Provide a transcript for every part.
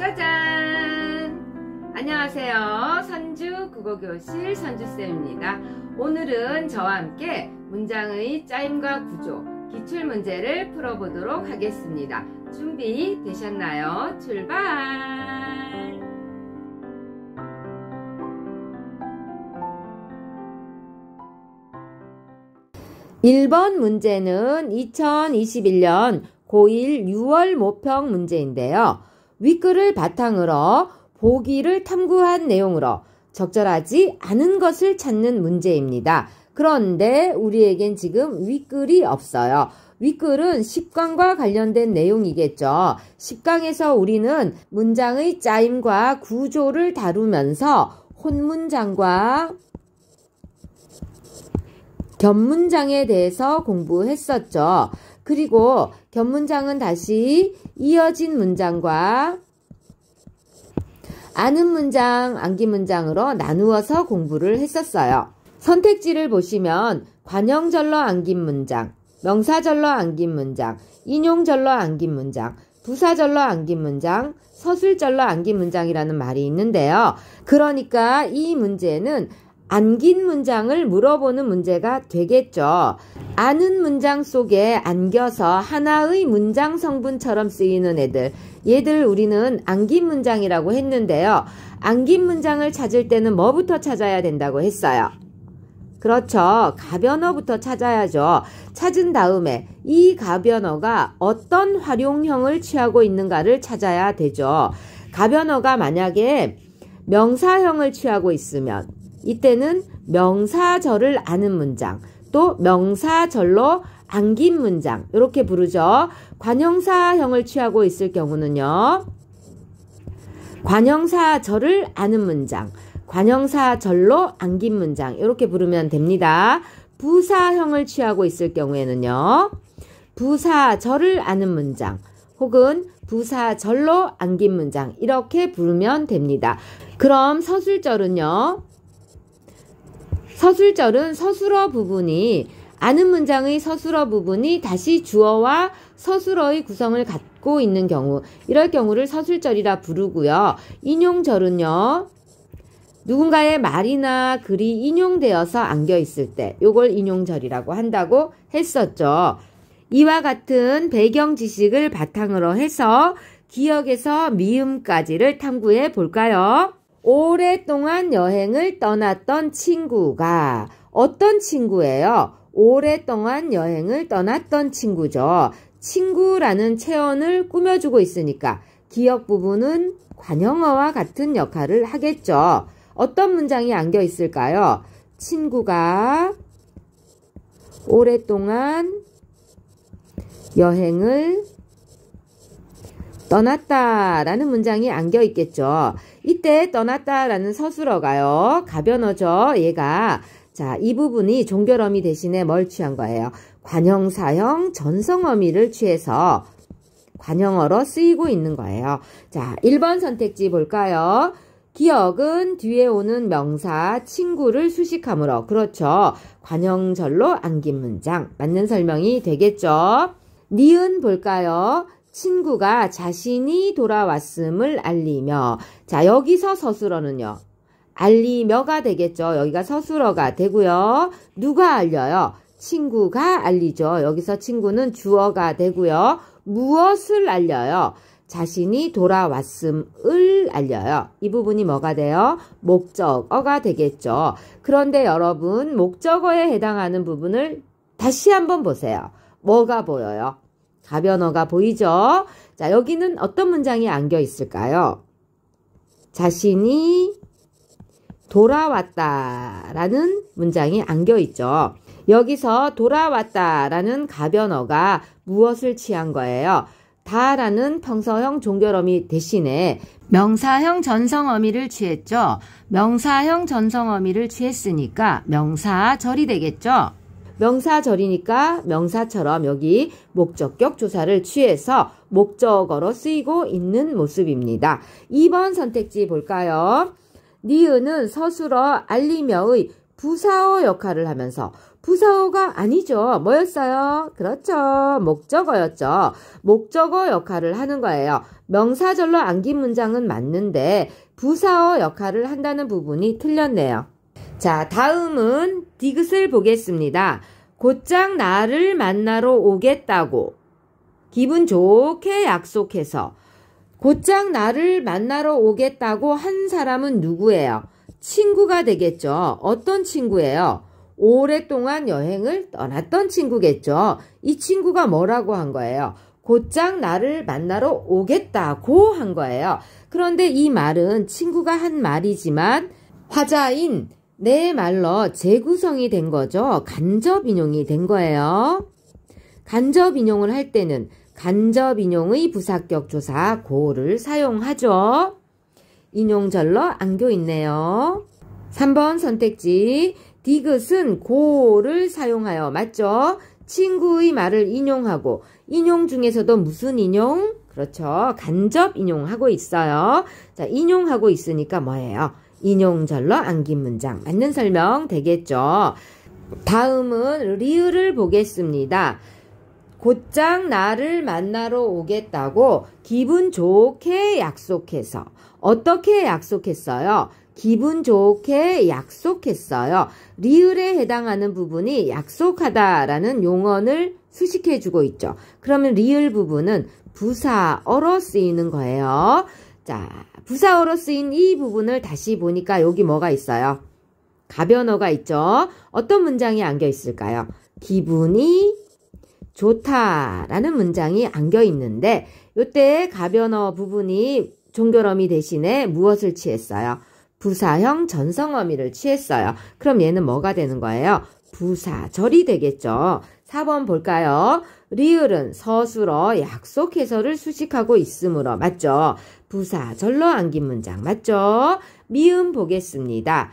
짜잔! 안녕하세요. 선주 국어교실 선주쌤입니다. 오늘은 저와 함께 문장의 짜임과 구조, 기출문제를 풀어보도록 하겠습니다. 준비되셨나요? 출발! 1번 문제는 2021년 고1 6월 모평 문제인데요. 윗글을 바탕으로 보기를 탐구한 내용으로 적절하지 않은 것을 찾는 문제입니다. 그런데 우리에겐 지금 윗글이 없어요. 윗글은 10강과 관련된 내용이겠죠. 10강에서 우리는 문장의 짜임과 구조를 다루면서 혼문장과 겹문장에 대해서 공부했었죠. 그리고 겹문장은 다시 이어진 문장과 아는 문장, 암기 문장으로 나누어서 공부를 했었어요. 선택지를 보시면 관형절로 암긴 문장, 명사절로 암긴 문장, 인용절로 암긴 문장, 부사절로 암긴 문장, 서술절로 암긴 문장이라는 말이 있는데요. 그러니까 이 문제는 안긴 문장을 물어보는 문제가 되겠죠. 아는 문장 속에 안겨서 하나의 문장 성분처럼 쓰이는 얘들 우리는 안긴 문장이라고 했는데요. 안긴 문장을 찾을 때는 뭐부터 찾아야 된다고 했어요? 그렇죠. 가변어부터 찾아야죠. 찾은 다음에 이 가변어가 어떤 활용형을 취하고 있는가를 찾아야 되죠. 가변어가 만약에 명사형을 취하고 있으면 이때는 명사절을 아는 문장, 또 명사절로 안긴 문장 이렇게 부르죠. 관형사형을 취하고 있을 경우는요. 관형사절을 아는 문장, 관형사절로 안긴 문장 이렇게 부르면 됩니다. 부사형을 취하고 있을 경우에는요. 부사절을 아는 문장 혹은 부사절로 안긴 문장 이렇게 부르면 됩니다. 그럼 서술절은요. 서술절은 서술어 부분이 아는 문장의 서술어 부분이 다시 주어와 서술어의 구성을 갖고 있는 경우 이럴 경우를 서술절이라 부르고요. 인용절은요. 누군가의 말이나 글이 인용되어서 안겨 있을 때 요걸 인용절이라고 한다고 했었죠. 이와 같은 배경 지식을 바탕으로 해서 기억에서 미음까지를 탐구해 볼까요? 오랫동안 여행을 떠났던 친구가 어떤 친구예요? 오랫동안 여행을 떠났던 친구죠. 친구라는 체언을 꾸며주고 있으니까 기억 부분은 관형어와 같은 역할을 하겠죠. 어떤 문장이 안겨 있을까요? 친구가 오랫동안 여행을 떠났다라는 문장이 안겨 있겠죠. 이때 떠났다라는 서술어가요. 가변어죠. 얘가 자, 이 부분이 종결어미 대신에 뭘 취한 거예요? 관형사형 전성어미를 취해서 관형어로 쓰이고 있는 거예요. 자, 1번 선택지 볼까요? 기억은 뒤에 오는 명사 친구를 수식하므로 그렇죠. 관형절로 안긴 문장 맞는 설명이 되겠죠. 니은 볼까요? 친구가 자신이 돌아왔음을 알리며 자 여기서 서술어는요. 알리며가 되겠죠. 여기가 서술어가 되고요. 누가 알려요? 친구가 알리죠. 여기서 친구는 주어가 되고요. 무엇을 알려요? 자신이 돌아왔음을 알려요. 이 부분이 뭐가 돼요? 목적어가 되겠죠. 그런데 여러분 목적어에 해당하는 부분을 다시 한번 보세요. 뭐가 보여요? 가변어가 보이죠? 자, 여기는 어떤 문장이 안겨 있을까요? 자신이 돌아왔다라는 문장이 안겨 있죠. 여기서 돌아왔다라는 가변어가 무엇을 취한 거예요? 다라는 평서형 종결어미 대신에 명사형 전성어미를 취했죠. 명사형 전성어미를 취했으니까 명사절이 되겠죠. 명사절이니까 명사처럼 여기 목적격 조사를 취해서 목적어로 쓰이고 있는 모습입니다. 2번 선택지 볼까요? 니은은 서술어 알리며의 부사어 역할을 하면서 부사어가 아니죠. 뭐였어요? 그렇죠. 목적어였죠. 목적어 역할을 하는 거예요. 명사절로 안긴 문장은 맞는데 부사어 역할을 한다는 부분이 틀렸네요. 자, 다음은 디귿을 보겠습니다. 곧장 나를 만나러 오겠다고 기분 좋게 약속해서 곧장 나를 만나러 오겠다고 한 사람은 누구예요? 친구가 되겠죠. 어떤 친구예요? 오랫동안 여행을 떠났던 친구겠죠. 이 친구가 뭐라고 한 거예요? 곧장 나를 만나러 오겠다고 한 거예요. 그런데 이 말은 친구가 한 말이지만 화자인 내 말로 재구성이 된 거죠. 간접 인용이 된 거예요. 간접 인용을 할 때는 간접 인용의 부사격 조사 고를 사용하죠. 인용절로 안겨 있네요. 3번 선택지 디귿은 고를 사용하여 맞죠? 친구의 말을 인용하고 인용 중에서도 무슨 인용? 그렇죠. 간접 인용하고 있어요. 자, 인용하고 있으니까 뭐예요? 인용절로 안긴 문장. 맞는 설명 되겠죠. 다음은 리을을 보겠습니다. 곧장 나를 만나러 오겠다고 기분 좋게 약속해서 어떻게 약속했어요? 기분 좋게 약속했어요. 리을에 해당하는 부분이 약속하다라는 용언을 수식해주고 있죠. 그러면 리을 부분은 부사어로 쓰이는 거예요. 자, 부사어로 쓰인 이 부분을 다시 보니까 여기 뭐가 있어요? 가변어가 있죠. 어떤 문장이 안겨 있을까요? 기분이 좋다라는 문장이 안겨 있는데 이때 가변어 부분이 종결어미 대신에 무엇을 취했어요? 부사형 전성어미를 취했어요. 그럼 얘는 뭐가 되는 거예요? 부사절이 되겠죠. 4번 볼까요? 리을은 서술어 약속해서를 수식하고 있으므로 맞죠? 부사절로 안긴 문장 맞죠? 미음 보겠습니다.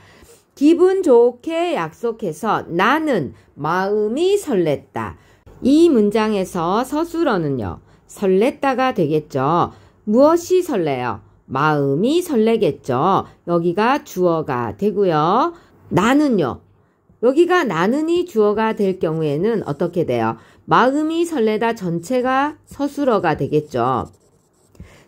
기분 좋게 약속해서 나는 마음이 설렜다. 이 문장에서 서술어는요. 설렜다가 되겠죠. 무엇이 설레요? 마음이 설레겠죠. 여기가 주어가 되고요. 나는요. 여기가 나는이 주어가 될 경우에는 어떻게 돼요? 마음이 설레다 전체가 서술어가 되겠죠.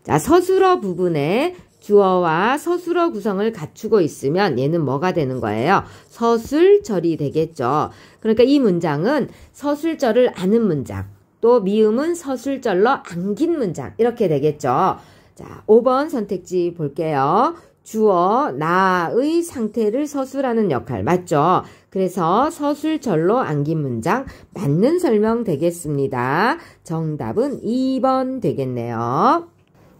자, 서술어 부분에 주어와 서술어 구성을 갖추고 있으면 얘는 뭐가 되는 거예요? 서술절이 되겠죠. 그러니까 이 문장은 서술절을 아는 문장, 또 미음은 서술절로 안긴 문장 이렇게 되겠죠. 자, 5번 선택지 볼게요. 주어 나의 상태를 서술하는 역할 맞죠? 그래서 서술절로 안긴 문장 맞는 설명 되겠습니다. 정답은 2번 되겠네요.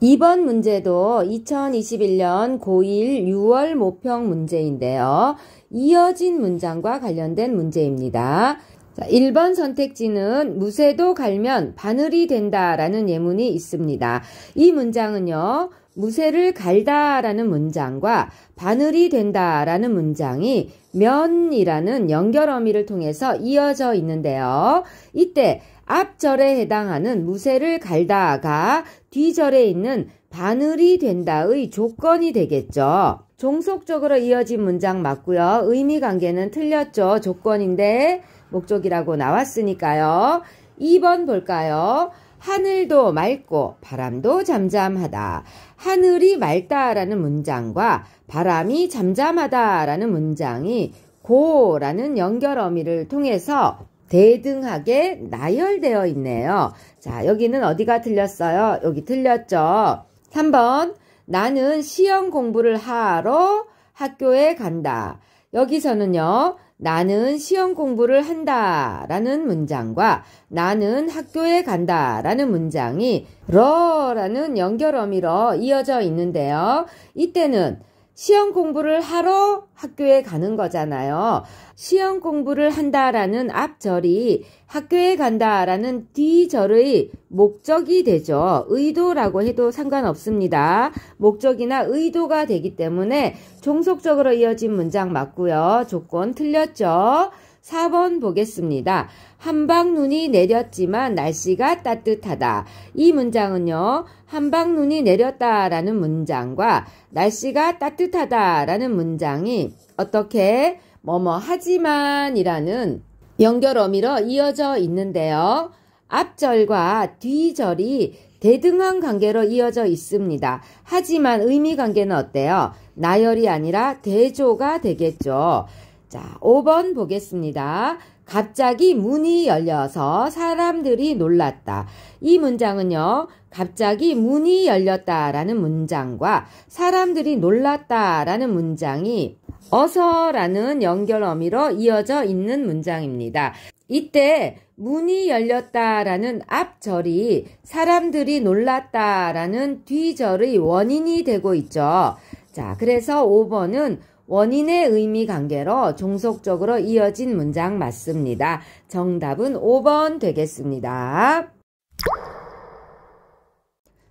2번 문제도 2021년 고1 6월 모평 문제인데요. 이어진 문장과 관련된 문제입니다. 자, 1번 선택지는 무쇠도 갈면 바늘이 된다라는 예문이 있습니다. 이 문장은요. 무쇠를 갈다라는 문장과 바늘이 된다라는 문장이 면이라는 연결어미를 통해서 이어져 있는데요. 이때 앞절에 해당하는 무쇠를 갈다가 뒤절에 있는 바늘이 된다의 조건이 되겠죠. 종속적으로 이어진 문장 맞고요. 의미관계는 틀렸죠. 조건인데 목적이라고 나왔으니까요. 2번 볼까요? 하늘도 맑고 바람도 잠잠하다. 하늘이 맑다라는 문장과 바람이 잠잠하다라는 문장이 고라는 연결어미를 통해서 대등하게 나열되어 있네요. 자, 여기는 어디가 틀렸어요? 여기 틀렸죠. 3번 나는 시험 공부를 하러 학교에 간다. 여기서는요. 나는 시험 공부를 한다 라는 문장과 나는 학교에 간다 라는 문장이 러라는 연결어미로 이어져 있는데요. 이때는 시험 공부를 하러 학교에 가는 거잖아요. 시험 공부를 한다라는 앞절이 학교에 간다라는 뒤절의 목적이 되죠. 의도라고 해도 상관없습니다. 목적이나 의도가 되기 때문에 종속적으로 이어진 문장 맞고요. 조건 틀렸죠. 4번 보겠습니다. 한방눈이 내렸지만 날씨가 따뜻하다. 이 문장은요. 한방눈이 내렸다라는 문장과 날씨가 따뜻하다라는 문장이 어떻게 뭐뭐 하지만 이라는 연결어미로 이어져 있는데요. 앞절과 뒤절이 대등한 관계로 이어져 있습니다. 하지만 의미 관계는 어때요? 나열이 아니라 대조가 되겠죠. 자, 5번 보겠습니다. 갑자기 문이 열려서 사람들이 놀랐다. 이 문장은요, 갑자기 문이 열렸다라는 문장과 사람들이 놀랐다라는 문장이 어서라는 연결어미로 이어져 있는 문장입니다. 이때 문이 열렸다라는 앞절이 사람들이 놀랐다라는 뒤절의 원인이 되고 있죠. 자, 그래서 5번은 원인의 의미 관계로 종속적으로 이어진 문장 맞습니다. 정답은 5번 되겠습니다.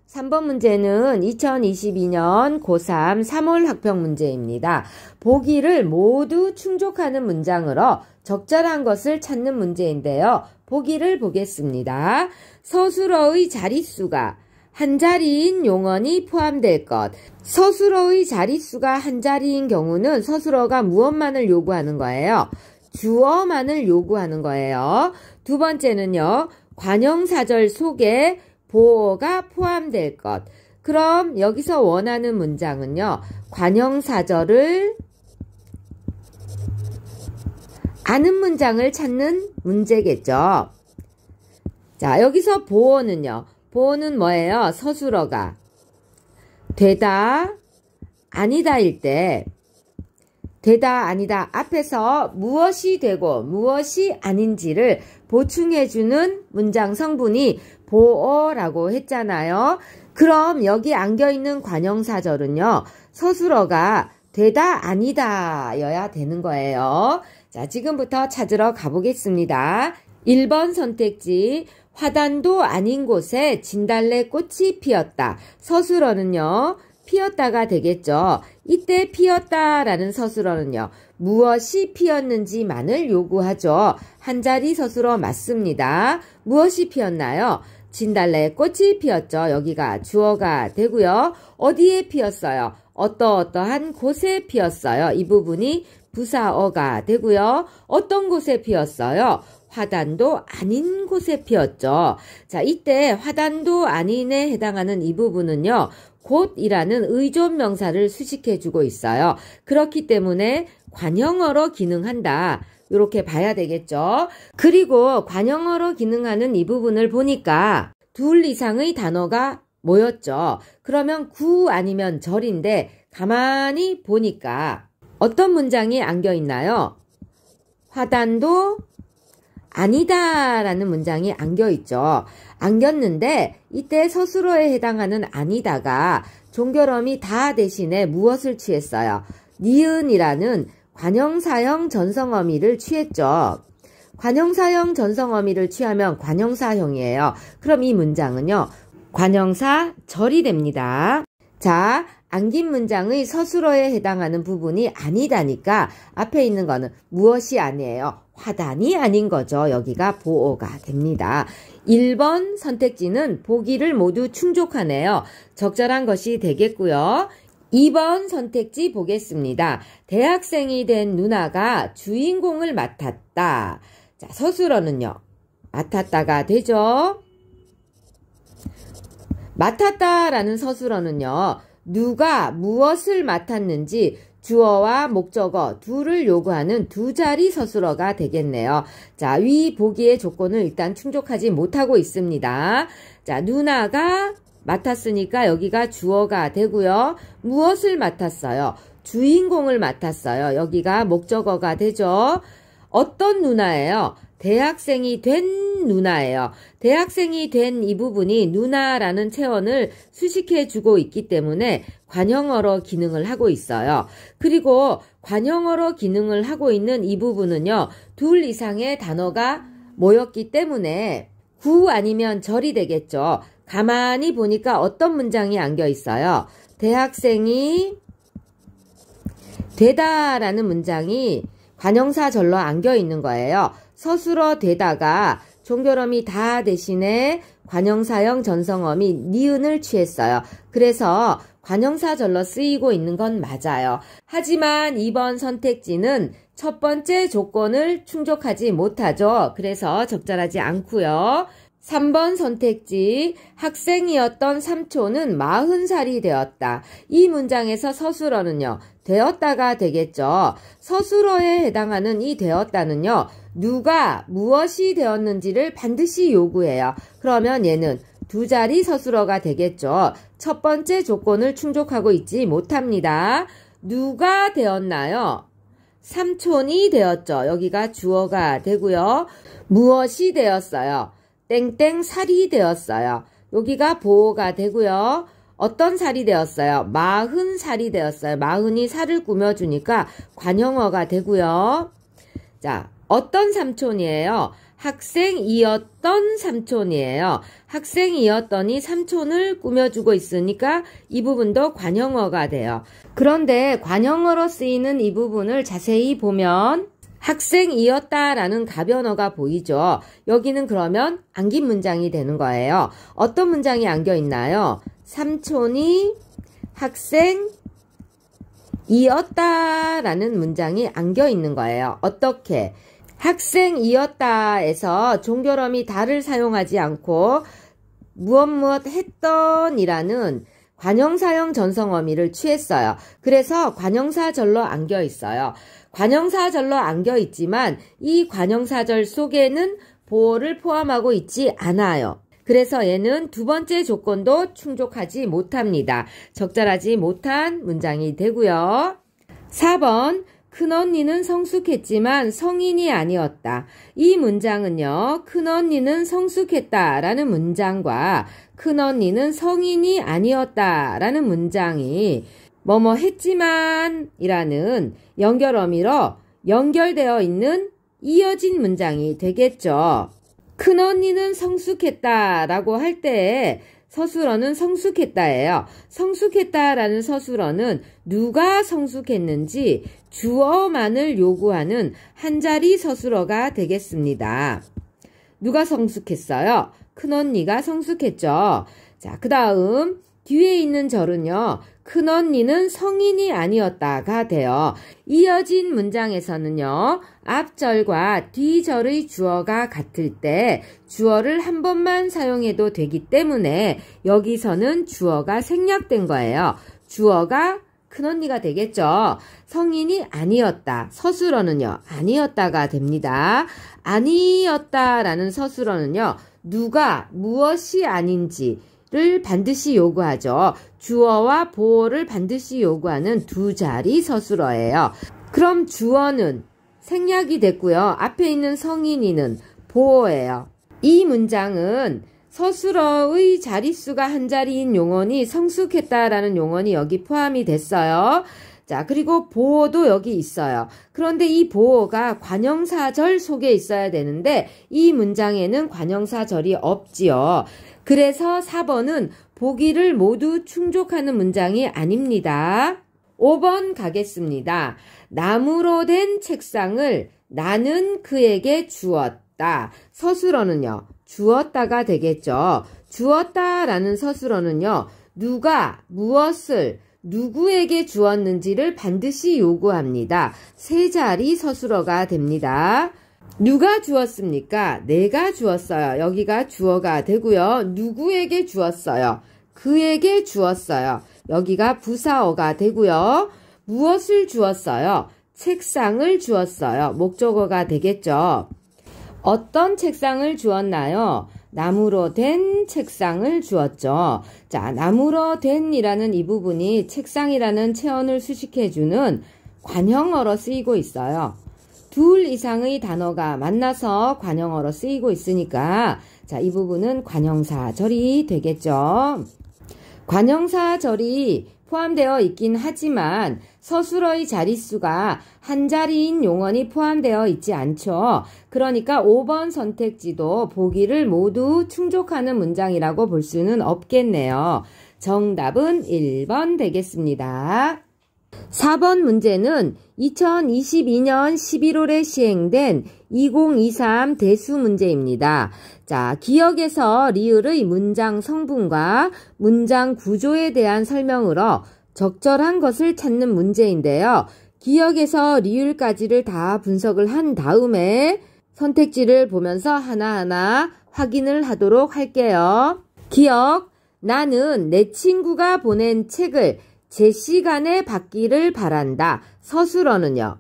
3번 문제는 2022년 고3 3월 학평 문제입니다. 보기를 모두 충족하는 문장으로 적절한 것을 찾는 문제인데요. 보기를 보겠습니다. 서술어의 자릿수가 한 자리인 용언이 포함될 것. 서술어의 자릿수가 한 자리인 경우는 서술어가 무엇만을 요구하는 거예요? 주어만을 요구하는 거예요. 두 번째는요, 관형사절 속에 보어가 포함될 것. 그럼 여기서 원하는 문장은요, 관형사절을 아는 문장을 찾는 문제겠죠. 자, 여기서 보어는요, 보어는 뭐예요? 서술어가 되다, 아니다일 때 되다, 아니다 앞에서 무엇이 되고 무엇이 아닌지를 보충해주는 문장 성분이 보어라고 했잖아요. 그럼 여기 안겨있는 관형사절은요, 서술어가 되다, 아니다 여야 되는 거예요. 자, 지금부터 찾으러 가보겠습니다. 1번 선택지, 화단도 아닌 곳에 진달래 꽃이 피었다. 서술어는요, 피었다가 되겠죠. 이때 피었다라는 서술어는요, 무엇이 피었는지만을 요구하죠. 한 자리 서술어 맞습니다. 무엇이 피었나요? 진달래 꽃이 피었죠. 여기가 주어가 되고요. 어디에 피었어요? 어떠어떠한 곳에 피었어요. 이 부분이 부사어가 되고요. 어떤 곳에 피었어요? 화단도 아닌 곳에 피었죠. 자, 이때 화단도 아닌에 해당하는 이 부분은요, 곳이라는 의존명사를 수식해주고 있어요. 그렇기 때문에 관형어로 기능한다. 이렇게 봐야 되겠죠. 그리고 관형어로 기능하는 이 부분을 보니까 둘 이상의 단어가 모였죠. 그러면 구 아니면 절인데 가만히 보니까 어떤 문장이 안겨 있나요? 화단도 아니다 라는 문장이 안겨 있죠. 안겼는데 이때 서술어에 해당하는 아니다가 종결어미 다 대신에 무엇을 취했어요? 니은이라는 관형사형 전성어미를 취했죠. 관형사형 전성어미를 취하면 관형사형이에요. 그럼 이 문장은요, 관형사절이 됩니다. 자, 안긴 문장의 서술어에 해당하는 부분이 아니다니까 앞에 있는 거는 무엇이 아니에요? 화단이 아닌 거죠. 여기가 보어가 됩니다. 1번 선택지는 보기를 모두 충족하네요. 적절한 것이 되겠고요. 2번 선택지 보겠습니다. 대학생이 된 누나가 주인공을 맡았다. 자, 서술어는요, 맡았다가 되죠. 맡았다라는 서술어는요, 누가 무엇을 맡았는지 주어와 목적어 둘을 요구하는 두 자리 서술어가 되겠네요. 자, 위 보기의 조건을 일단 충족하지 못하고 있습니다. 자, 누나가 맡았으니까 여기가 주어가 되고요. 무엇을 맡았어요? 주인공을 맡았어요. 여기가 목적어가 되죠. 어떤 누나예요? 대학생이 된 누나예요. 대학생이 된 이 부분이 누나라는 체언을 수식해주고 있기 때문에 관형어로 기능을 하고 있어요. 그리고 관형어로 기능을 하고 있는 이 부분은요, 둘 이상의 단어가 모였기 때문에 구 아니면 절이 되겠죠. 가만히 보니까 어떤 문장이 안겨 있어요? 대학생이 되다라는 문장이 관형사절로 안겨 있는 거예요. 서술어 되다가 종결어미 다 대신에 관형사형 전성어미 니은을 취했어요. 그래서 관형사절로 쓰이고 있는 건 맞아요. 하지만 2번 선택지는 첫 번째 조건을 충족하지 못하죠. 그래서 적절하지 않고요. 3번 선택지 학생이었던 삼촌은 40살이 되었다. 이 문장에서 서술어는요. 되었다가 되겠죠. 서술어에 해당하는 이 되었다는요. 누가 무엇이 되었는지를 반드시 요구해요. 그러면 얘는 두 자리 서술어가 되겠죠. 첫 번째 조건을 충족하고 있지 못합니다. 누가 되었나요? 삼촌이 되었죠. 여기가 주어가 되고요. 무엇이 되었어요? 땡땡 살이 되었어요. 여기가 보어가 되고요. 어떤 살이 되었어요? 40살이 되었어요. 40이 살을 꾸며주니까 관형어가 되고요. 자, 어떤 삼촌이에요? 학생이었던 삼촌이에요. 학생이었더니 삼촌을 꾸며주고 있으니까 이 부분도 관형어가 돼요. 그런데 관형어로 쓰이는 이 부분을 자세히 보면 학생이었다라는 가변어가 보이죠. 여기는 그러면 안긴 문장이 되는 거예요. 어떤 문장이 안겨 있나요? 삼촌이 학생이었다라는 문장이 안겨 있는 거예요. 어떻게? 학생이었다에서 종결어미 다를 사용하지 않고 무엇 했던이라는 관형사형 전성어미를 취했어요. 그래서 관형사절로 안겨 있어요. 관형사절로 안겨 있지만 이 관형사절 속에는 보어를 포함하고 있지 않아요. 그래서 얘는 두 번째 조건도 충족하지 못합니다. 적절하지 못한 문장이 되고요. 4번 큰언니는 성숙했지만 성인이 아니었다. 이 문장은요. 큰언니는 성숙했다라는 문장과 큰언니는 성인이 아니었다라는 문장이 뭐뭐 했지만 이라는 연결어미로 연결되어 있는 이어진 문장이 되겠죠. 큰언니는 성숙했다라고 할 때 서술어는 성숙했다예요. 성숙했다라는 서술어는 누가 성숙했는지 주어만을 요구하는 한 자리 서술어가 되겠습니다. 누가 성숙했어요? 큰언니가 성숙했죠. 자, 그 다음 뒤에 있는 절은요. 큰언니는 성인이 아니었다가 돼요. 이어진 문장에서는요. 앞절과 뒤절의 주어가 같을 때 주어를 한 번만 사용해도 되기 때문에 여기서는 주어가 생략된 거예요. 주어가 큰언니가 되겠죠. 성인이 아니었다. 서술어는요. 아니었다가 됩니다. 아니었다라는 서술어는요. 누가 무엇이 아닌지를 반드시 요구하죠. 주어와 보어를 반드시 요구하는 두 자리 서술어예요. 그럼 주어는 생략이 됐고요. 앞에 있는 성인이는 보어예요. 이 문장은 서술어의 자릿수가 한 자리인 용언이 성숙했다라는 용언이 여기 포함이 됐어요. 자, 그리고 보어도 여기 있어요. 그런데 이 보어가 관형사절 속에 있어야 되는데 이 문장에는 관형사절이 없지요. 그래서 4번은 보기를 모두 충족하는 문장이 아닙니다. 5번 가겠습니다. 나무로 된 책상을 나는 그에게 주었다. 서술어는요. 주었다가 되겠죠. 주었다라는 서술어는요. 누가 무엇을 누구에게 주었는지를 반드시 요구합니다. 세 자리 서술어가 됩니다. 누가 주었습니까? 내가 주었어요. 여기가 주어가 되고요. 누구에게 주었어요? 그에게 주었어요. 여기가 부사어가 되고요. 무엇을 주었어요? 책상을 주었어요. 목적어가 되겠죠. 어떤 책상을 주었나요? 나무로 된 책상을 주었죠. 자, 나무로 된이라는 이 부분이 책상이라는 체언을 수식해주는 관형어로 쓰이고 있어요. 둘 이상의 단어가 만나서 관형어로 쓰이고 있으니까 자, 이 부분은 관형사절이 되겠죠. 관형사절이 포함되어 있긴 하지만 서술어의 자릿수가 한 자리인 용언이 포함되어 있지 않죠. 그러니까 5번 선택지도 보기를 모두 충족하는 문장이라고 볼 수는 없겠네요. 정답은 1번 되겠습니다. 4번 문제는 2022년 11월에 시행된 2023 대수 문제입니다. 자, 기역에서 리을의 문장 성분과 문장 구조에 대한 설명으로 적절한 것을 찾는 문제인데요. 기역에서 리을까지를 다 분석을 한 다음에 선택지를 보면서 하나하나 확인을 하도록 할게요. 기역, 나는 내 친구가 보낸 책을 제 시간에 받기를 바란다. 서술어는요.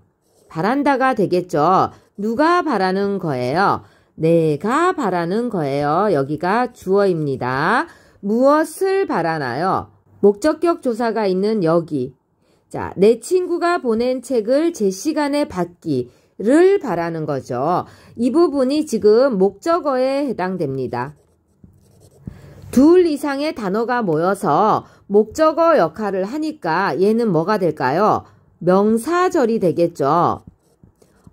바란다가 되겠죠. 누가 바라는 거예요? 내가 바라는 거예요. 여기가 주어입니다. 무엇을 바라나요? 목적격 조사가 있는 여기. 자, 내 친구가 보낸 책을 제 시간에 받기를 바라는 거죠. 이 부분이 지금 목적어에 해당됩니다. 둘 이상의 단어가 모여서 목적어 역할을 하니까 얘는 뭐가 될까요? 명사절이 되겠죠.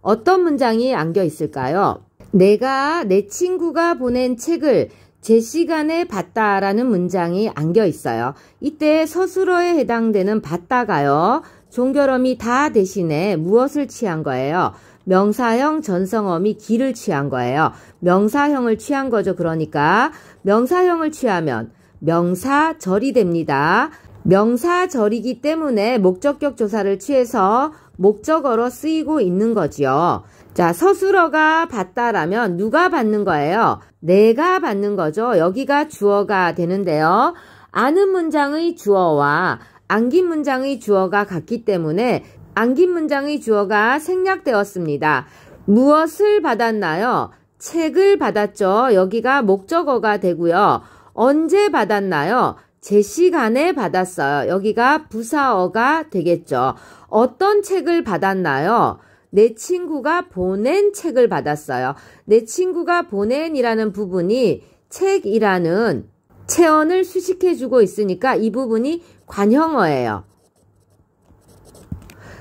어떤 문장이 안겨 있을까요? 내가 내 친구가 보낸 책을 제 시간에 봤다라는 문장이 안겨 있어요. 이때 서술어에 해당되는 봤다가요. 종결어미 다 대신에 무엇을 취한 거예요? 명사형 전성어미 기를 취한 거예요. 명사형을 취한 거죠. 그러니까 명사형을 취하면 명사절이 됩니다. 명사절이기 때문에 목적격 조사를 취해서 목적어로 쓰이고 있는 거지요. 자, 서술어가 받다라면 누가 받는 거예요? 내가 받는 거죠. 여기가 주어가 되는데요. 아는 문장의 주어와 안긴 문장의 주어가 같기 때문에 안긴 문장의 주어가 생략되었습니다. 무엇을 받았나요? 책을 받았죠. 여기가 목적어가 되고요. 언제 받았나요? 제 시간에 받았어요. 여기가 부사어가 되겠죠. 어떤 책을 받았나요? 내 친구가 보낸 책을 받았어요. 내 친구가 보낸이라는 부분이 책이라는 체언을 수식해주고 있으니까 이 부분이 관형어예요.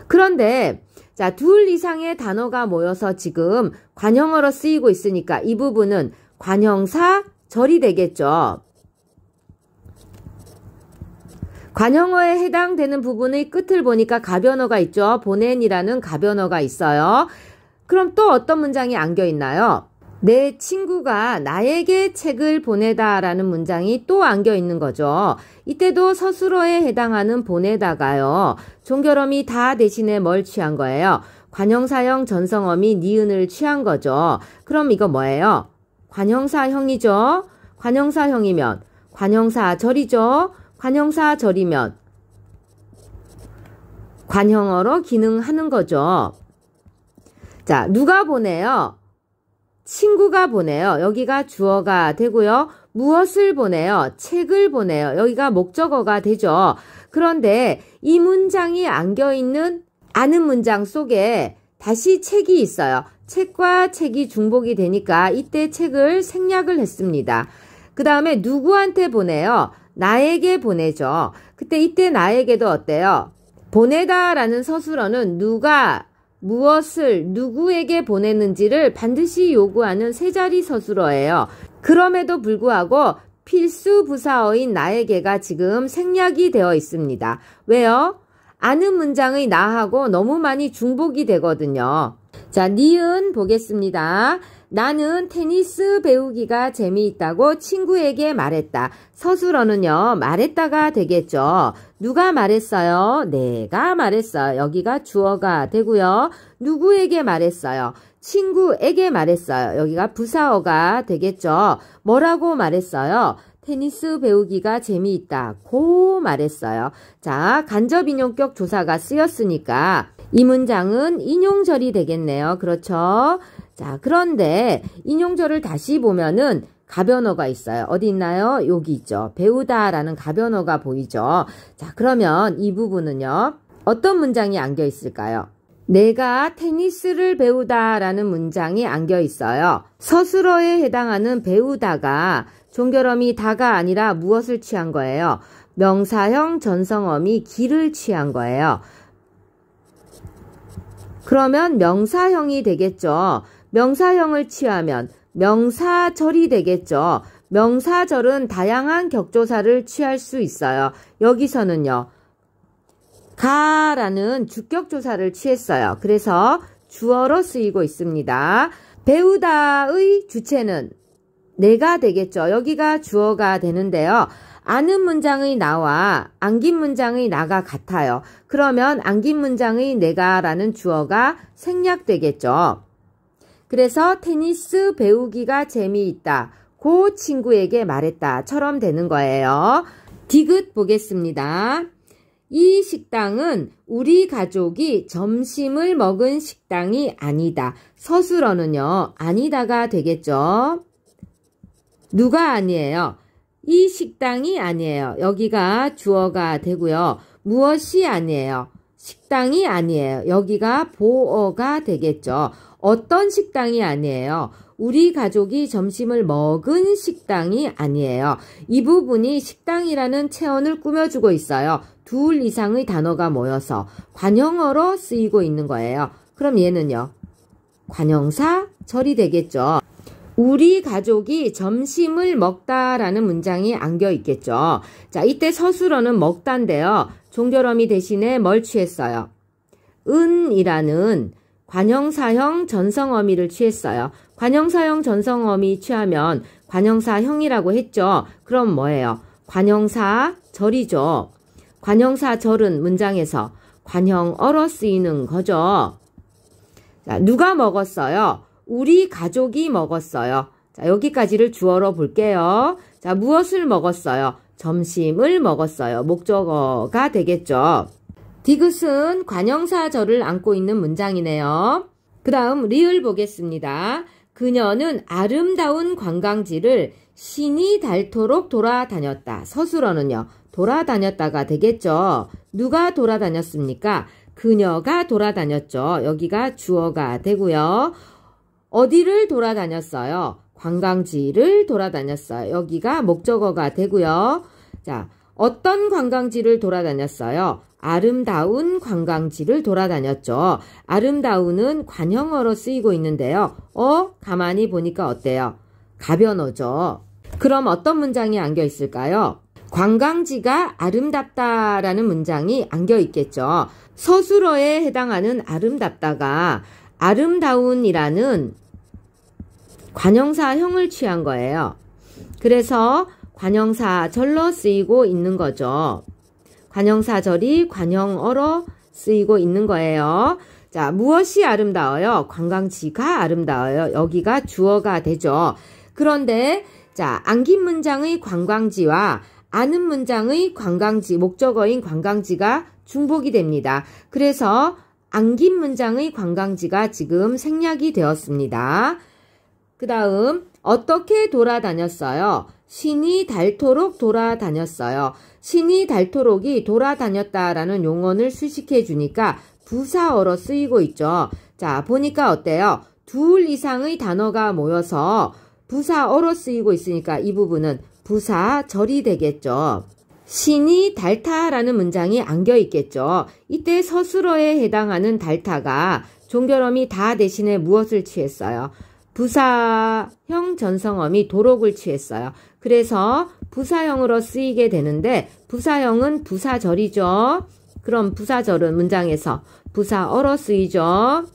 그런데 자, 둘 이상의 단어가 모여서 지금 관형어로 쓰이고 있으니까 이 부분은 관형사절이 되겠죠. 관형어에 해당되는 부분의 끝을 보니까 가변어가 있죠. 보낸이라는 가변어가 있어요. 그럼 또 어떤 문장이 안겨 있나요? 내 친구가 나에게 책을 보내다 라는 문장이 또 안겨 있는 거죠. 이때도 서술어에 해당하는 보내다가요. 종결어미 다 대신에 뭘 취한 거예요? 관형사형 전성어미 니은을 취한 거죠. 그럼 이거 뭐예요? 관형사형이죠. 관형사형이면 관형사절이죠. 관형사절이면 관형어로 기능하는 거죠. 자, 누가 보내요? 친구가 보내요. 여기가 주어가 되고요. 무엇을 보내요? 책을 보내요. 여기가 목적어가 되죠. 그런데 이 문장이 안겨있는 아는 문장 속에 다시 책이 있어요. 책과 책이 중복이 되니까 이때 책을 생략을 했습니다. 그 다음에 누구한테 보내요? 나에게 보내죠. 그때 이때 나에게도 어때요? 보내다라는 서술어는 누가 무엇을 누구에게 보냈는지를 반드시 요구하는 세 자리 서술어예요. 그럼에도 불구하고 필수 부사어인 나에게가 지금 생략이 되어 있습니다. 왜요? 아는 문장의 나하고 너무 많이 중복이 되거든요. 자, 니은 보겠습니다. 나는 테니스 배우기가 재미있다고 친구에게 말했다. 서술어는요, 말했다가 되겠죠. 누가 말했어요? 내가 말했어요. 여기가 주어가 되고요. 누구에게 말했어요? 친구에게 말했어요. 여기가 부사어가 되겠죠. 뭐라고 말했어요? 테니스 배우기가 재미있다고 말했어요. 자, 간접인용격 조사가 쓰였으니까 이 문장은 인용절이 되겠네요. 그렇죠? 자, 그런데 인용절을 다시 보면은 가변어가 있어요. 어디 있나요? 여기 있죠. 배우다라는 가변어가 보이죠. 자, 그러면 이 부분은요. 어떤 문장이 안겨 있을까요? 내가 테니스를 배우다라는 문장이 안겨 있어요. 서술어에 해당하는 배우다가 종결어미 다가 아니라 무엇을 취한 거예요? 명사형 전성어미 기를 취한 거예요. 그러면 명사형이 되겠죠. 명사형을 취하면 명사절이 되겠죠. 명사절은 다양한 격조사를 취할 수 있어요. 여기서는요. 가라는 주격조사를 취했어요. 그래서 주어로 쓰이고 있습니다. 배우다의 주체는 내가 되겠죠. 여기가 주어가 되는데요. 아는 문장의 나와 안긴 문장의 나가 같아요. 그러면 안긴 문장의 내가라는 주어가 생략되겠죠. 그래서 테니스 배우기가 재미있다. 그 친구에게 말했다처럼 되는 거예요. 디귿 보겠습니다. 이 식당은 우리 가족이 점심을 먹은 식당이 아니다. 서술어는요. 아니다가 되겠죠. 누가 아니에요? 이 식당이 아니에요. 여기가 주어가 되고요. 무엇이 아니에요? 식당이 아니에요. 여기가 보어가 되겠죠. 어떤 식당이 아니에요? 우리 가족이 점심을 먹은 식당이 아니에요. 이 부분이 식당이라는 체언을 꾸며주고 있어요. 둘 이상의 단어가 모여서 관형어로 쓰이고 있는 거예요. 그럼 얘는요? 관형사 절이 되겠죠. 우리 가족이 점심을 먹다라는 문장이 안겨 있겠죠. 자, 이때 서술어는 먹다인데요. 종결어미 대신에 뭘 취했어요? 은이라는 관형사형 전성어미를 취했어요. 관형사형 전성어미 취하면 관형사형이라고 했죠. 그럼 뭐예요? 관형사절이죠. 관형사절은 문장에서 관형어로 쓰이는 거죠. 자, 누가 먹었어요? 우리 가족이 먹었어요. 자, 여기까지를 주어로 볼게요. 자, 무엇을 먹었어요? 점심을 먹었어요. 목적어가 되겠죠. 디귿은 관형사절을 안고 있는 문장이네요. 그 다음 리을 보겠습니다. 그녀는 아름다운 관광지를 신이 닳도록 돌아다녔다. 서술어는요. 돌아다녔다가 되겠죠. 누가 돌아다녔습니까? 그녀가 돌아다녔죠. 여기가 주어가 되고요. 어디를 돌아다녔어요? 관광지를 돌아다녔어요. 여기가 목적어가 되고요. 자, 어떤 관광지를 돌아다녔어요? 아름다운 관광지를 돌아다녔죠. 아름다운은 관형어로 쓰이고 있는데요. 가만히 보니까 어때요? 가변어죠. 그럼 어떤 문장이 안겨 있을까요? 관광지가 아름답다라는 문장이 안겨 있겠죠. 서술어에 해당하는 아름답다가 아름다운이라는 관형사형을 취한 거예요. 그래서 관형사절로 쓰이고 있는 거죠. 관형사절이 관형어로 쓰이고 있는 거예요. 자, 무엇이 아름다워요? 관광지가 아름다워요. 여기가 주어가 되죠. 그런데 자, 안긴 문장의 관광지와 아는 문장의 관광지, 목적어인 관광지가 중복이 됩니다. 그래서 안긴 문장의 관광지가 지금 생략이 되었습니다. 그 다음 어떻게 돌아다녔어요? 신이 닳도록 돌아다녔어요. 신이 닳도록이 돌아다녔다라는 용언을 수식해 주니까 부사어로 쓰이고 있죠. 자, 보니까 어때요? 둘 이상의 단어가 모여서 부사어로 쓰이고 있으니까 이 부분은 부사절이 되겠죠. 신이 닳다라는 문장이 안겨 있겠죠. 이때 서술어에 해당하는 닳다가 종결어미 다 대신에 무엇을 취했어요? 부사형 전성어미 도록을 취했어요. 그래서 부사형으로 쓰이게 되는데 부사형은 부사절이죠. 그럼 부사절은 문장에서 부사어로 쓰이죠.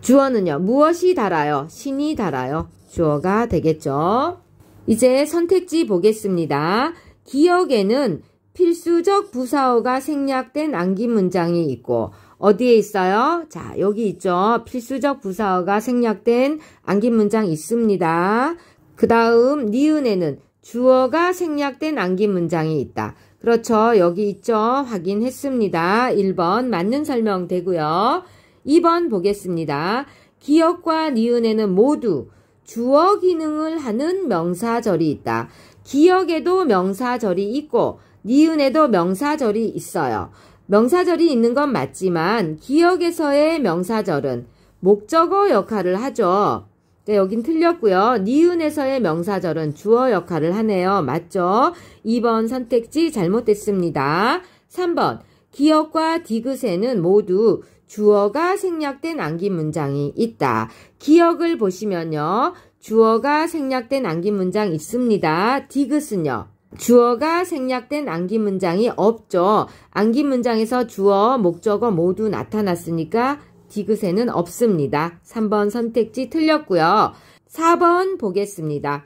주어는요. 무엇이 달아요? 신이 달아요. 주어가 되겠죠. 이제 선택지 보겠습니다. 기억에는 필수적 부사어가 생략된 안긴 문장이 있고 어디에 있어요? 자, 여기 있죠. 필수적 부사어가 생략된 안긴 문장 있습니다. 그 다음 니은에는 주어가 생략된 안긴 문장이 있다. 그렇죠. 여기 있죠. 확인했습니다. 1번 맞는 설명 되고요. 2번 보겠습니다. 기억과 니은에는 모두 주어 기능을 하는 명사절이 있다. 기억에도 명사절이 있고 니은에도 명사절이 있어요. 명사절이 있는 건 맞지만 기억에서의 명사절은 목적어 역할을 하죠. 네, 여긴 틀렸고요. 니은에서의 명사절은 주어 역할을 하네요. 맞죠? 2번 선택지 잘못됐습니다. 3번 기억과 디귿에는 모두 주어가 생략된 안긴 문장이 있다. 기억을 보시면요. 주어가 생략된 안긴 문장 있습니다. 디귿은요. 주어가 생략된 암기 문장이 없죠. 암기 문장에서 주어, 목적어 모두 나타났으니까 디귿에는 없습니다. 3번 선택지 틀렸고요. 4번 보겠습니다.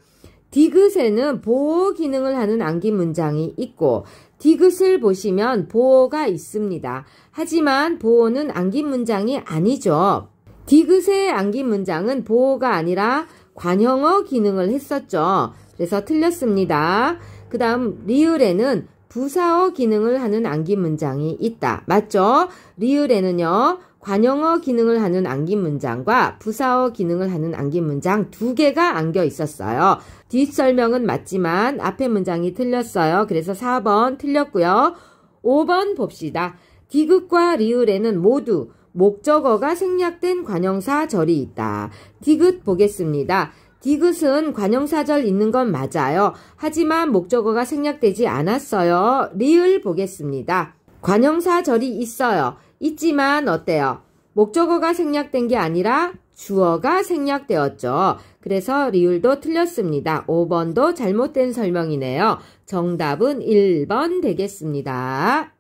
디귿에는 보호 기능을 하는 암기 문장이 있고 디귿을 보시면 보호가 있습니다. 하지만 보호는 암기 문장이 아니죠. 디귿의 암기 문장은 보호가 아니라 관형어 기능을 했었죠. 그래서 틀렸습니다. 그 다음 리을에는 부사어 기능을 하는 암기 문장이 있다. 맞죠? 리을에는요. 관형어 기능을 하는 암기 문장과 부사어 기능을 하는 암기 문장 두 개가 안겨 있었어요. 뒷설명은 맞지만 앞에 문장이 틀렸어요. 그래서 4번 틀렸고요. 5번 봅시다. 디귿과 리을에는 모두 목적어가 생략된 관형사절이 있다. 디귿 보겠습니다. 디귿은 관형사절 있는 건 맞아요. 하지만 목적어가 생략되지 않았어요. 리을 보겠습니다. 관형사절이 있어요. 있지만 어때요? 목적어가 생략된 게 아니라 주어가 생략되었죠. 그래서 리을도 틀렸습니다. 5번도 잘못된 설명이네요. 정답은 1번 되겠습니다.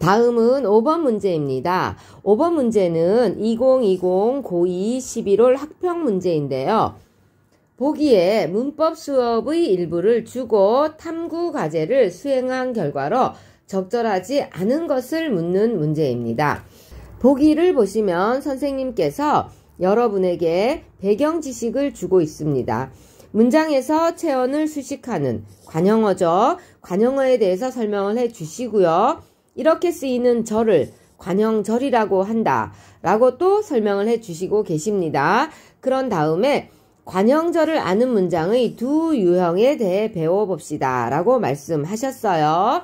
다음은 5번 문제입니다. 5번 문제는 2020 고2 11월 학평 문제인데요. 보기에 문법 수업의 일부를 주고 탐구 과제를 수행한 결과로 적절하지 않은 것을 묻는 문제입니다. 보기를 보시면 선생님께서 여러분에게 배경 지식을 주고 있습니다. 문장에서 체언을 수식하는 관형어죠. 관형어에 대해서 설명을 해 주시고요. 이렇게 쓰이는 절을 관형절이라고 한다 라고 또 설명을 해 주시고 계십니다. 그런 다음에 관형절을 아는 문장의 두 유형에 대해 배워봅시다 라고 말씀하셨어요.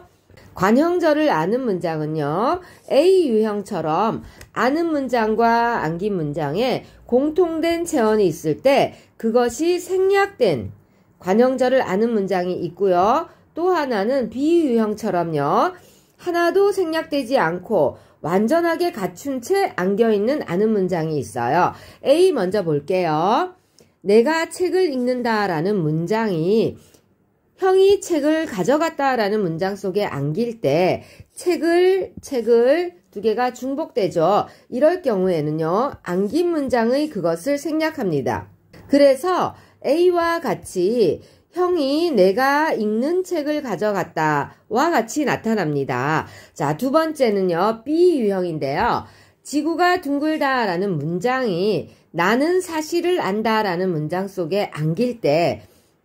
관형절을 아는 문장은요. A 유형처럼 아는 문장과 암기 문장에 공통된 체언이 있을 때 그것이 생략된 관형절을 아는 문장이 있고요. 또 하나는 B 유형처럼요. 하나도 생략되지 않고 완전하게 갖춘 채 안겨있는 아는 문장이 있어요. A 먼저 볼게요. 내가 책을 읽는다 라는 문장이 형이 책을 가져갔다 라는 문장 속에 안길 때 책을 두 개가 중복되죠. 이럴 경우에는요. 안긴 문장의 그것을 생략합니다. 그래서 A와 같이 형이 내가 읽는 책을 가져갔다와 같이 나타납니다. 자, 두 번째는요. B 유형인데요. 지구가 둥글다 라는 문장이 나는 사실을 안다 라는 문장 속에 안길 때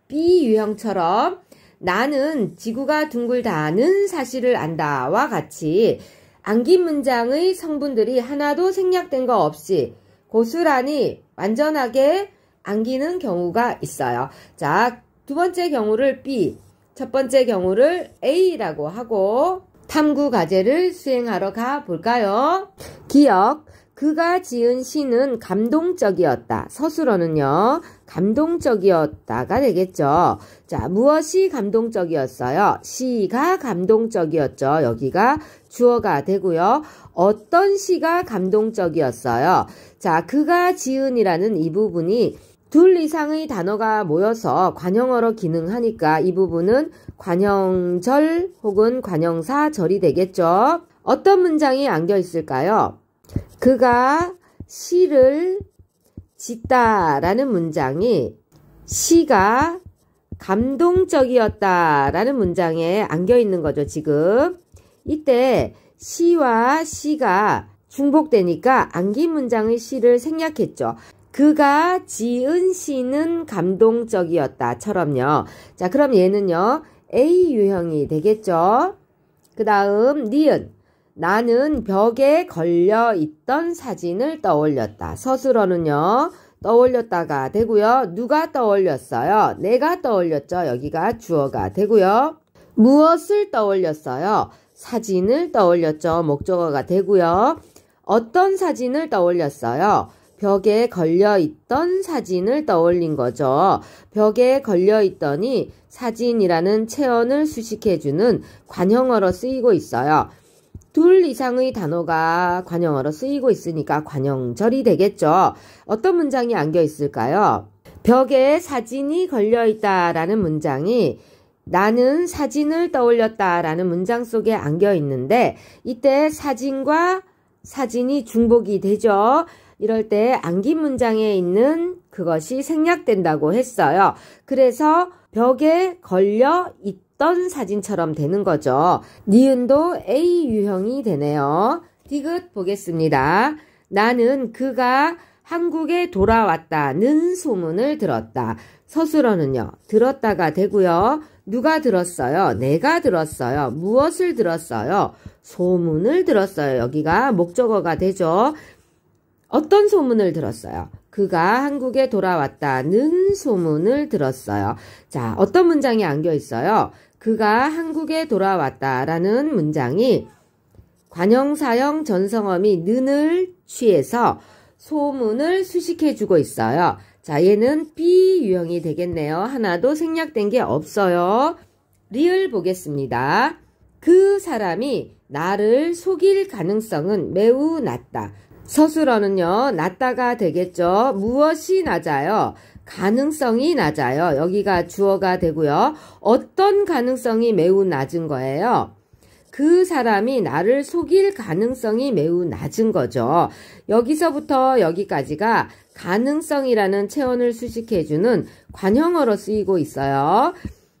B 유형처럼 나는 지구가 둥글다는 사실을 안다와 같이 안긴 문장의 성분들이 하나도 생략된 거 없이 고스란히 완전하게 안기는 경우가 있어요. 자, 두 번째 경우를 B, 첫 번째 경우를 A라고 하고 탐구 과제를 수행하러 가볼까요? 기억, 그가 지은 시는 감동적이었다. 서술어는요. 감동적이었다가 되겠죠. 자, 무엇이 감동적이었어요? 시가 감동적이었죠. 여기가 주어가 되고요. 어떤 시가 감동적이었어요? 자, 그가 지은이라는 이 부분이 둘 이상의 단어가 모여서 관형어로 기능하니까 이 부분은 관형절 혹은 관형사절이 되겠죠. 어떤 문장이 안겨 있을까요? 그가 시를 짓다 라는 문장이 시가 감동적이었다 라는 문장에 안겨 있는 거죠. 지금 이때 시와 시가 중복되니까 안긴 문장의 시를 생략했죠. 그가 지은 시는 감동적이었다처럼요. 자, 그럼 얘는요. A 유형이 되겠죠. 그 다음 니은. 나는 벽에 걸려있던 사진을 떠올렸다. 서술어는요. 떠올렸다가 되고요. 누가 떠올렸어요? 내가 떠올렸죠. 여기가 주어가 되고요. 무엇을 떠올렸어요? 사진을 떠올렸죠. 목적어가 되고요. 어떤 사진을 떠올렸어요? 벽에 걸려있던 사진을 떠올린 거죠. 벽에 걸려있더니 사진이라는 체언을 수식해주는 관형어로 쓰이고 있어요. 둘 이상의 단어가 관형어로 쓰이고 있으니까 관형절이 되겠죠. 어떤 문장이 안겨 있을까요? 벽에 사진이 걸려있다 라는 문장이 나는 사진을 떠올렸다 라는 문장 속에 안겨 있는데 이때 사진과 사진이 중복이 되죠. 이럴 때 안긴 문장에 있는 그것이 생략된다고 했어요. 그래서 벽에 걸려 있던 사진처럼 되는 거죠. 니은도 A 유형이 되네요. 디귿 보겠습니다. 나는 그가 한국에 돌아왔다는 소문을 들었다. 서술어는요. 들었다가 되고요. 누가 들었어요? 내가 들었어요. 무엇을 들었어요? 소문을 들었어요. 여기가 목적어가 되죠. 어떤 소문을 들었어요? 그가 한국에 돌아왔다는 소문을 들었어요. 자, 어떤 문장이 안겨 있어요? 그가 한국에 돌아왔다라는 문장이 관형사형 전성어미 는을 취해서 소문을 수식해주고 있어요. 자, 얘는 B 유형이 되겠네요. 하나도 생략된 게 없어요. 리을 보겠습니다. 그 사람이 나를 속일 가능성은 매우 낮다. 서술어는요. 낮다가 되겠죠. 무엇이 낮아요? 가능성이 낮아요. 여기가 주어가 되고요. 어떤 가능성이 매우 낮은 거예요? 그 사람이 나를 속일 가능성이 매우 낮은 거죠. 여기서부터 여기까지가 가능성이라는 체언을 수식해주는 관형어로 쓰이고 있어요.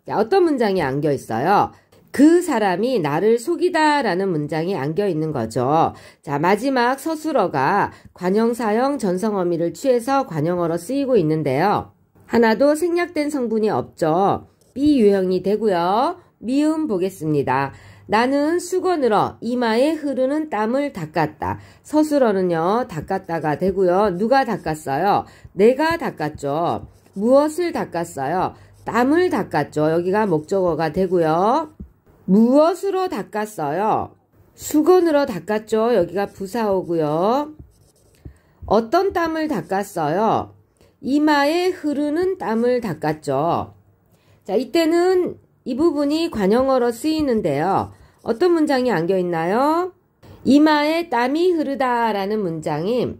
자, 어떤 문장이 안겨 있어요? 그 사람이 나를 속이다 라는 문장이 안겨 있는 거죠. 자, 마지막 서술어가 관형사형 전성어미를 취해서 관형어로 쓰이고 있는데요. 하나도 생략된 성분이 없죠. B 유형이 되고요. 미음 보겠습니다. 나는 수건으로 이마에 흐르는 땀을 닦았다. 서술어는요. 닦았다가 되고요. 누가 닦았어요? 내가 닦았죠. 무엇을 닦았어요? 땀을 닦았죠. 여기가 목적어가 되고요. 무엇으로 닦았어요? 수건으로 닦았죠. 여기가 부사어고요. 어떤 땀을 닦았어요? 이마에 흐르는 땀을 닦았죠. 자, 이때는 이 부분이 관형어로 쓰이는데요. 어떤 문장이 안겨 있나요? 이마에 땀이 흐르다 라는 문장이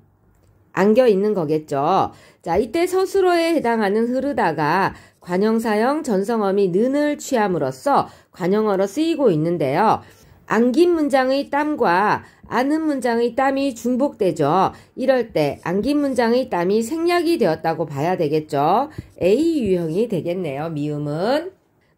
안겨 있는 거겠죠. 자, 이때 서술어에 해당하는 흐르다가 관형사형 전성어미 는을 취함으로써 관형어로 쓰이고 있는데요. 안긴 문장의 땀과 아는 문장의 땀이 중복되죠. 이럴 때 안긴 문장의 땀이 생략이 되었다고 봐야 되겠죠. A 유형이 되겠네요. 미음은.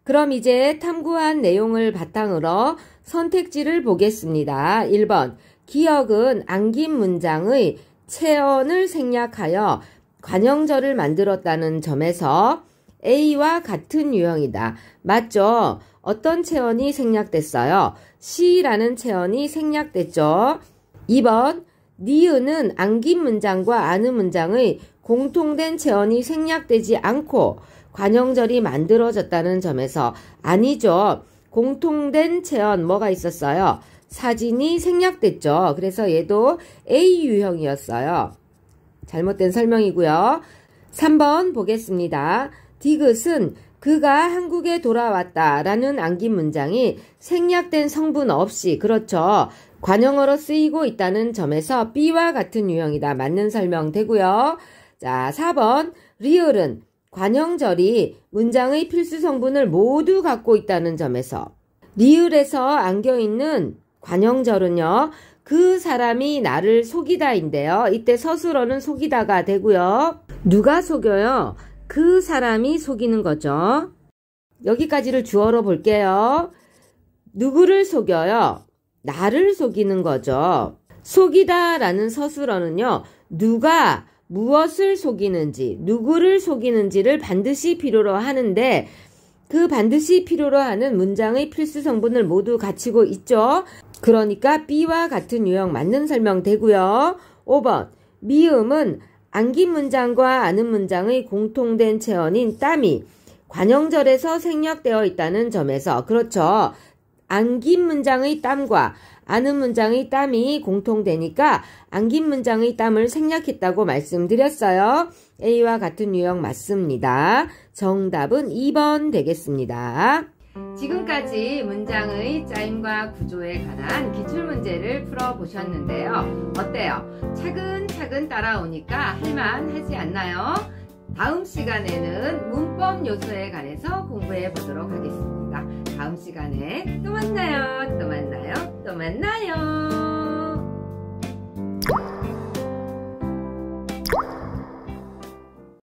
그럼 이제 탐구한 내용을 바탕으로 선택지를 보겠습니다. 1번 기억은 안긴 문장의 체언을 생략하여 관형절을 만들었다는 점에서 A와 같은 유형이다. 맞죠? 어떤 체언이 생략됐어요? C라는 체언이 생략됐죠. 2번 니은은 안긴 문장과 아는 문장의 공통된 체언이 생략되지 않고 관형절이 만들어졌다는 점에서 아니죠. 공통된 체언 뭐가 있었어요? 사진이 생략됐죠. 그래서 얘도 A 유형이었어요. 잘못된 설명이고요. 3번 보겠습니다. 디귿은 그가 한국에 돌아왔다 라는 안긴 문장이 생략된 성분 없이 그렇죠. 관형어로 쓰이고 있다는 점에서 B와 같은 유형이다. 맞는 설명 되고요. 자, 4번 리을은 관형절이 문장의 필수 성분을 모두 갖고 있다는 점에서 리을에서 안겨있는 관형절은요. 그 사람이 나를 속이다인데요. 이때 서술어는 속이다가 되고요. 누가 속여요? 그 사람이 속이는 거죠. 여기까지를 주어로 볼게요. 누구를 속여요? 나를 속이는 거죠. 속이다 라는 서술어는요. 누가 무엇을 속이는지, 누구를 속이는지를 반드시 필요로 하는데 그 반드시 필요로 하는 문장의 필수 성분을 모두 갖추고 있죠. 그러니까 B와 같은 유형 맞는 설명 되고요. 5번 미음은 안긴 문장과 아는 문장의 공통된 체언인 땀이 관형절에서 생략되어 있다는 점에서 그렇죠. 안긴 문장의 땀과 아는 문장의 땀이 공통되니까 안긴 문장의 땀을 생략했다고 말씀드렸어요. A와 같은 유형 맞습니다. 정답은 2번 되겠습니다. 지금까지 문장의 짜임과 구조에 관한 기출문제를 풀어보셨는데요. 어때요? 차근차근 따라오니까 할만하지 않나요? 다음 시간에는 문법 요소에 관해서 공부하겠습니다.